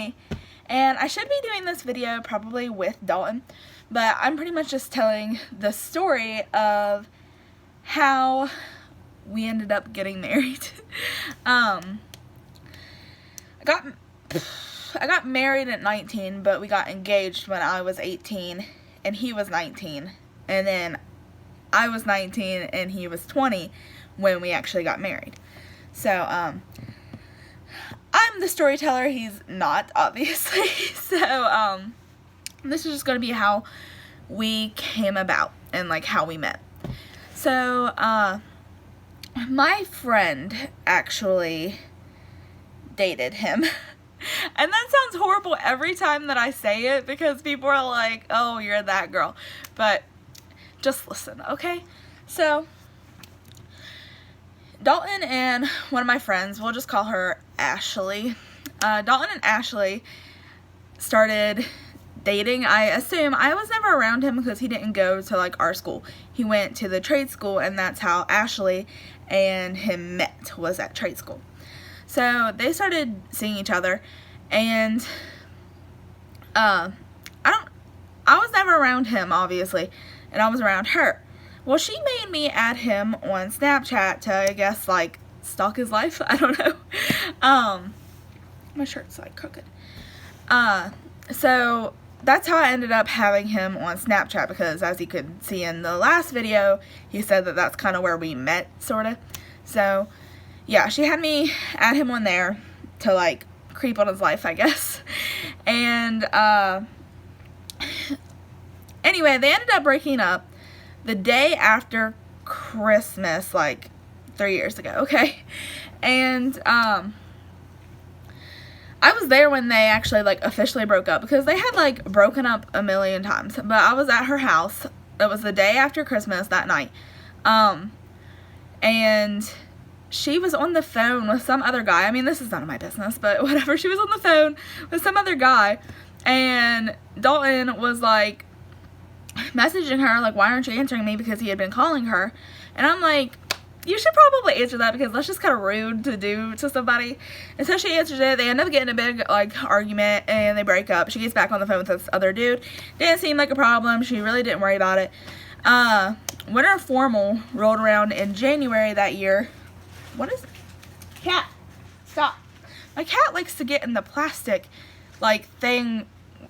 me. And I should be doing this video probably with Dalton, but I'm pretty much just telling the story of how we ended up getting married. I got married at 19, but we got engaged when I was 18 and he was 19. And then I was 19 and he was 20 when we actually got married. So, I'm the storyteller, he's not, obviously. So, this is just going to be how we came about and, like, how we met. So, my friend actually dated him. And that sounds horrible every time that I say it because people are like, oh, you're that girl. But just listen, okay? So, Dalton and one of my friends, we'll just call her Ashley. Dalton and Ashley started dating. I assume I was never around him because he didn't go to like our school. He went to the trade school, and that's how Ashley and him met, was at trade school. So they started seeing each other, and I was never around him, obviously, and I was around her. Well, she made me add him on Snapchat to, I guess, like, stalk his life. I don't know. My shirt's, like, crooked. So, that's how I ended up having him on Snapchat, because as you could see in the last video, he said that that's kind of where we met, sort of. So, yeah, she had me add him on there to, like, creep on his life, I guess. And, anyway, they ended up breaking up the day after Christmas, like 3 years ago, okay? And, I was there when they actually, like, officially broke up, because they had, like, broken up a million times. But I was at her house. It was the day after Christmas, that night. And she was on the phone with some other guy. I mean, this is none of my business, but whatever. She was on the phone with some other guy, and Dalton was, like, messaging her, like, why aren't you answering me, because he had been calling her. And I'm like, you should probably answer that, because that's just kind of rude to do to somebody. And so she answers it. They end up getting a big, like, argument, and they break up. She gets back on the phone with this other dude. Didn't seem like a problem. She really didn't worry about it. Winter formal rolled around in January that year. What is it? Cat, stop. My cat likes to get in the plastic, like, thing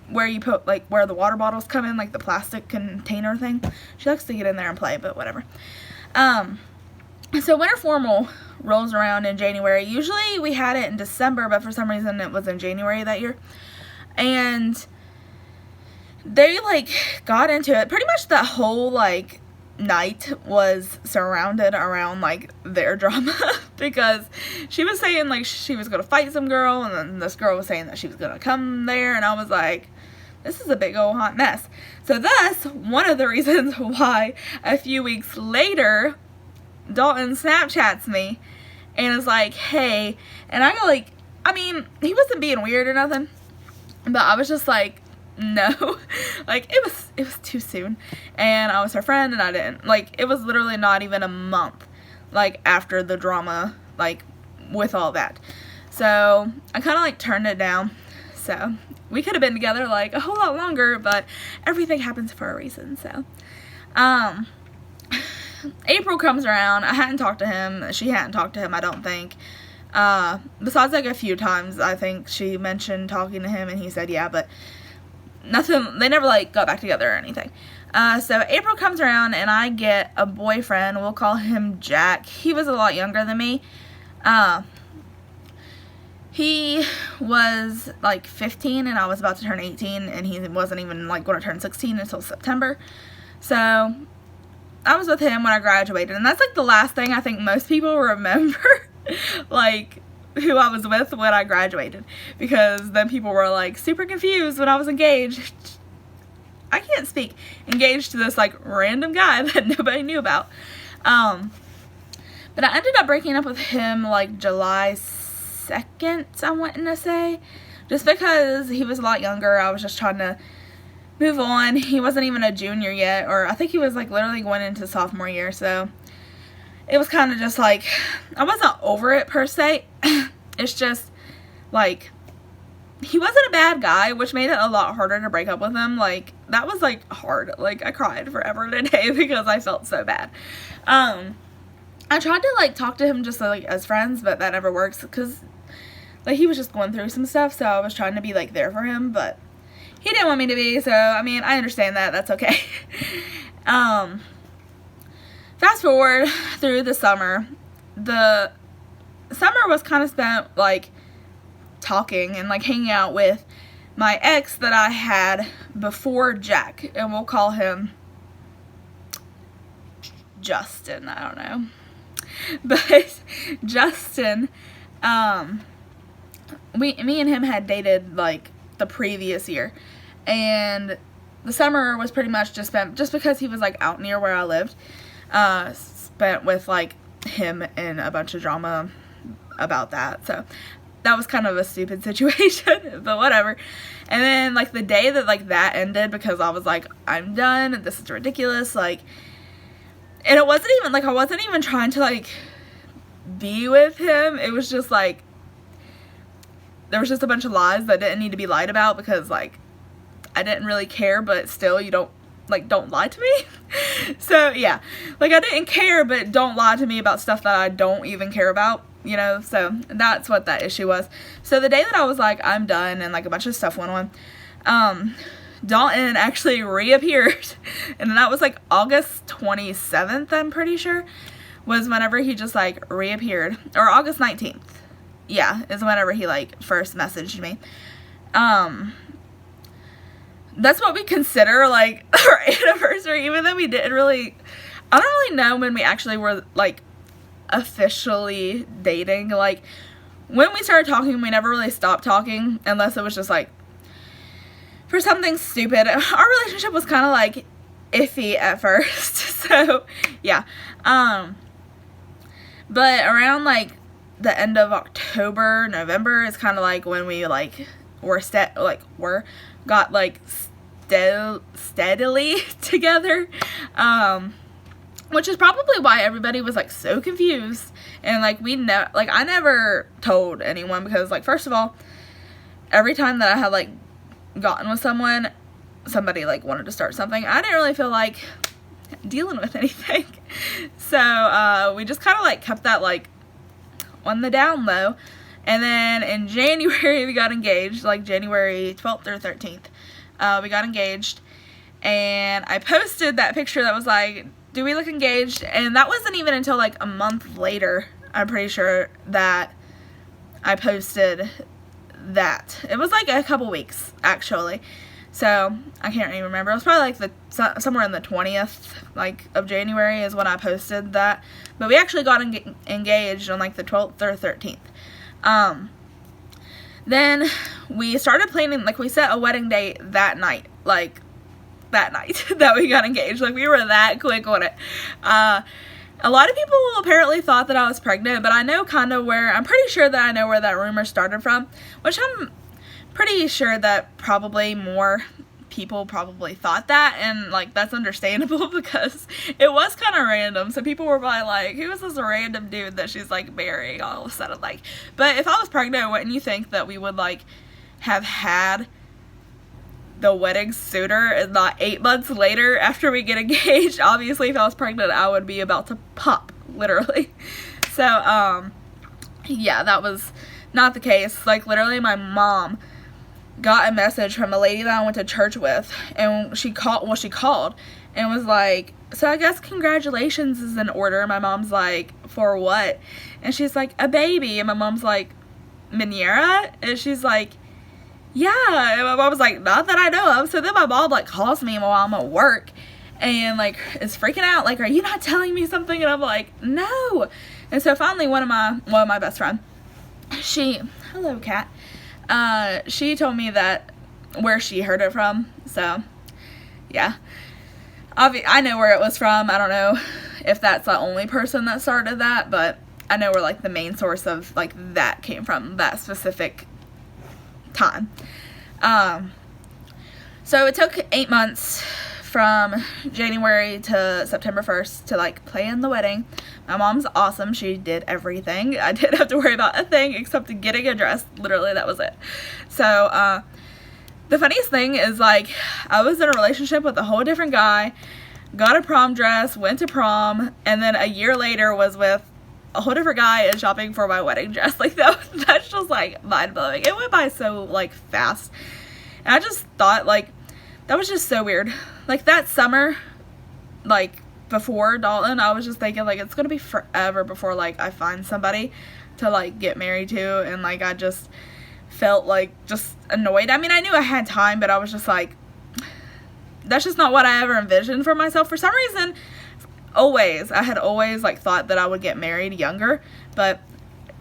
where you put, like, where the water bottles come in, like the plastic container thing. She likes to get in there and play, but whatever. So winter formal rolls around in January. Usually we had it in December, but for some reason it was in January that year. And they, like, got into it. Pretty much the whole, like, night was surrounded around, like, their drama. Because she was saying, like, she was going to fight some girl, and then this girl was saying that she was going to come there, and I was like, this is a big old hot mess. So that's one of the reasons why a few weeks later, Dalton Snapchats me and is like, hey, and I go, like, I mean, he wasn't being weird or nothing, but I was just like, no. Like, it was too soon, and I was her friend, and I didn't, like, it was literally not even a month, like, after the drama, like, with all that. So I kind of, like, turned it down. So we could have been together, like, a whole lot longer, but everything happens for a reason. So April comes around. I hadn't talked to him. She hadn't talked to him, I don't think. Besides, like, a few times, I think she mentioned talking to him, and he said yeah, but nothing. They never, like, got back together or anything. So April comes around, and I get a boyfriend. We'll call him Jack. He was a lot younger than me. He was, like, 15, and I was about to turn 18, and he wasn't even, like, going to turn 16 until September. So I was with him when I graduated, and that's, like, the last thing I think most people remember, like, who I was with when I graduated, because then people were, like, super confused when I was engaged. I can't speak. Engaged to this, like, random guy that nobody knew about. But I ended up breaking up with him, like, July 2nd, I want to say, just because he was a lot younger. I was just trying to move on. He wasn't even a junior yet, or I think he was, like, literally going into sophomore year, so it was kind of just, like, I wasn't over it per se. It's just, like, he wasn't a bad guy, which made it a lot harder to break up with him. Like, that was, like, hard. Like, I cried forever today because I felt so bad. I tried to, like, talk to him just, like, as friends, but that never works because, like, he was just going through some stuff, so I was trying to be, like, there for him, but he didn't want me to be, so, I mean, I understand that. That's okay. Fast forward through the summer. The summer was kind of spent, like, talking and, like, hanging out with my ex that I had before Jack, and we'll call him Justin. I don't know. But Justin, me and him had dated, like, the previous year, and the summer was pretty much just spent, just because he was, like, out near where I lived, spent with, like, him and a bunch of drama about that. So that was kind of a stupid situation, but whatever. And then, like, the day that, like, that ended, because I was like, I'm done, this is ridiculous, like, and it wasn't even, like, I wasn't even trying to, like, be with him. It was just, like, there was just a bunch of lies that didn't need to be lied about, because, like, I didn't really care, but still, you don't lie to me. So, yeah, like, I didn't care, but don't lie to me about stuff that I don't even care about, you know, so that's what that issue was. So the day that I was like, I'm done, and, like, a bunch of stuff went on, Dalton actually reappeared, and that was, like, August 27th, I'm pretty sure, was whenever he just, like, reappeared, or August 19th, yeah, is whenever he, like, first messaged me. That's what we consider, like, our anniversary, even though we didn't really, I don't really know when we actually were, like, officially dating. Like, when we started talking, we never really stopped talking, unless it was just, like, for something stupid. Our relationship was kind of, like, iffy at first, so, yeah. But around, like, the end of October, November is kind of, like, when we, like, got, like, steadily together, which is probably why everybody was, like, so confused, and, like, I never told anyone, because, like, first of all, every time that I had, like, gotten with someone, somebody, like, wanted to start something, I didn't really feel like dealing with anything, so, we just kind of, like, kept that, like, on the down low. And then in January we got engaged, like January 12th or 13th, we got engaged, and I posted that picture that was like, do we look engaged? And that wasn't even until, like, a month later, I'm pretty sure, that I posted that. It was, like, a couple weeks, actually, so I can't even remember. It was probably, like, somewhere in the 20th, like, of January is when I posted that, but we actually got engaged on, like, the 12th or 13th. Then we started planning, like, we set a wedding date that night, like, that night that we got engaged. Like, we were that quick on it. A lot of people apparently thought that I was pregnant, but I know kind of I'm pretty sure that I know where that rumor started from, which I'm pretty sure that probably more people probably thought that, and, like, that's understandable because it was kind of random. So people were probably like, who is this random dude that she's, like, marrying all of a sudden, like, but if I was pregnant, wouldn't you think that we would, like, have had the wedding sooner and not 8 months later after we get engaged? Obviously, if I was pregnant, I would be about to pop, literally. So, yeah, that was not the case. Like, literally, my mom got a message from a lady that I went to church with, and she called and was like, so I guess congratulations is in order. My mom's like, for what? And she's like, a baby. And my mom's like, Minyera? And she's like, yeah. And my mom was like, not that I know of. So then my mom, like, calls me while I'm at work and, like, is freaking out, like, are you not telling me something? And I'm like, no. And so finally one of my best friends, hello, Kat, she told me that where she heard it from. So yeah, I know where it was from. I don't know if that's the only person that started that, but I know where, like, the main source of, like, that came from, that specific time. So it took 8 months from January to September 1st to like plan the wedding. My mom's awesome. She did everything. I didn't have to worry about a thing except getting a dress. Literally, that was it. So the funniest thing is, like, I was in a relationship with a whole different guy, got a prom dress, went to prom, and then a year later was with a whole different guy and shopping for my wedding dress. Like, that's just like mind-blowing. It went by so like fast, and I just thought, like, that was just so weird. Like, that summer, like, before Dalton, I was just thinking, like, it's gonna be forever before, like, I find somebody to, like, get married to, and, like, I just felt, like, just annoyed. I mean, I knew I had time, but I was just, like, that's just not what I ever envisioned for myself. For some reason, I had always, like, thought that I would get married younger, but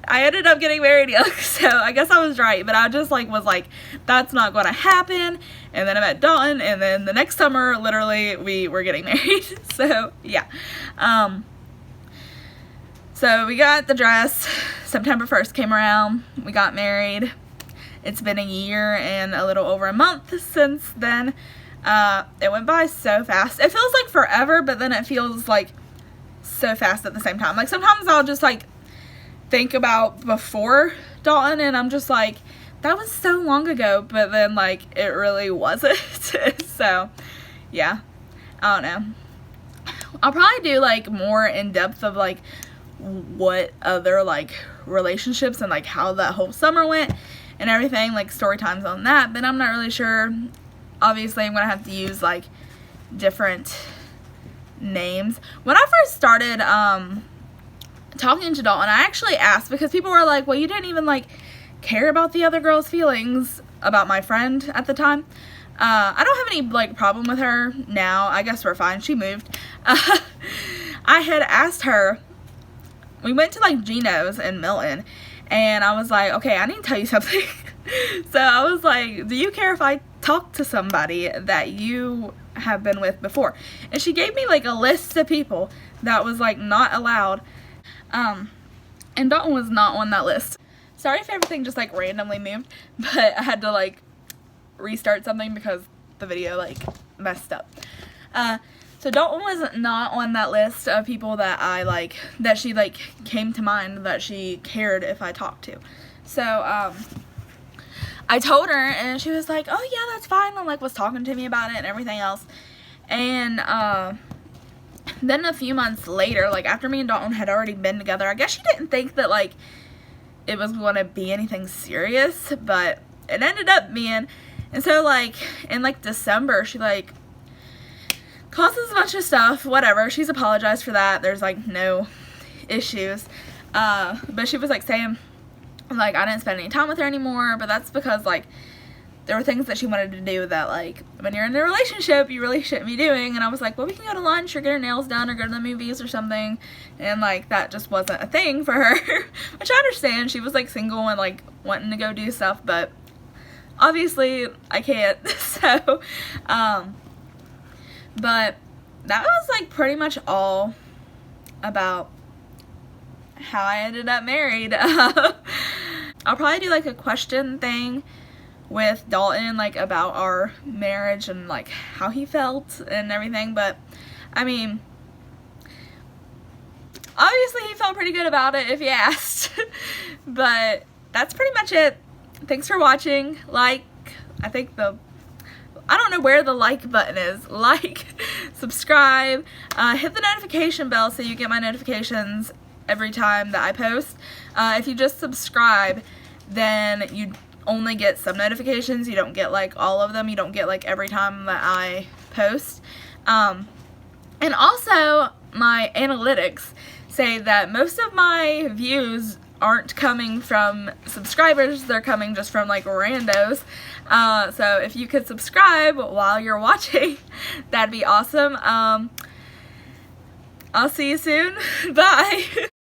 I ended up getting married young, so I guess I was right, but I just, like, was like, that's not gonna happen. And then I met Dalton, and then the next summer, literally, we were getting married. So, yeah. So we got the dress. September 1st came around. We got married. It's been a year and a little over a month since then. It went by so fast. It feels like forever, but then it feels like so fast at the same time. Like, sometimes I'll just, like, think about before Dalton, and I'm just like, that was so long ago, but then, like, it really wasn't. So, yeah, I don't know. I'll probably do, like, more in depth of, like, what other, like, relationships and, like, how that whole summer went and everything, like, story times on that, but I'm not really sure. Obviously, I'm gonna have to use, like, different names. When I first started talking to Dalton, I actually asked, because people were like, well, you didn't even, like, care about the other girl's feelings about my friend at the time. I don't have any, like, problem with her now. I guess we're fine. She moved. I had asked her, we went to, like, Gino's in Milton, and I was like, okay, I need to tell you something. So I was like, do you care if I talk to somebody that you have been with before? And she gave me, like, a list of people that was, like, not allowed. And Dalton was not on that list. Sorry if everything just, like, randomly moved, but I had to, like, restart something because the video, like, messed up. So Dalton was not on that list of people that I, like, that she, like, came to mind that she cared if I talked to. So, I told her, and she was like, oh, yeah, that's fine, and, like, was talking to me about it and everything else. And, then a few months later, like, after me and Dalton had already been together, I guess she didn't think that, like, it was going to be anything serious, but it ended up being. And so, like, in, like, December, she, like, causes a bunch of stuff, whatever. She's apologized for that. There's, like, no issues. But she was, like, saying, like, I didn't spend any time with her anymore, but that's because, like, there were things that she wanted to do that, like, when you're in a relationship, you really shouldn't be doing. And I was like, well, we can go to lunch or get our nails done or go to the movies or something. And, like, that just wasn't a thing for her, which I understand. She was, like, single and, like, wanting to go do stuff, but obviously I can't. So, but that was, like, pretty much all about how I ended up married. I'll probably do, like, a question thing with Dalton, like, about our marriage and, like, how he felt and everything, but, I mean, obviously he felt pretty good about it if you asked. But that's pretty much it. Thanks for watching. Like, I don't know where the like button is. Like, subscribe, hit the notification bell so you get my notifications every time that I post. If you just subscribe, then you only get some notifications. You don't get, like, all of them. You don't get, like, every time that I post. And also, my analytics say that most of my views aren't coming from subscribers. They're coming just from, like, randos. So if you could subscribe while you're watching, that'd be awesome. I'll see you soon. Bye.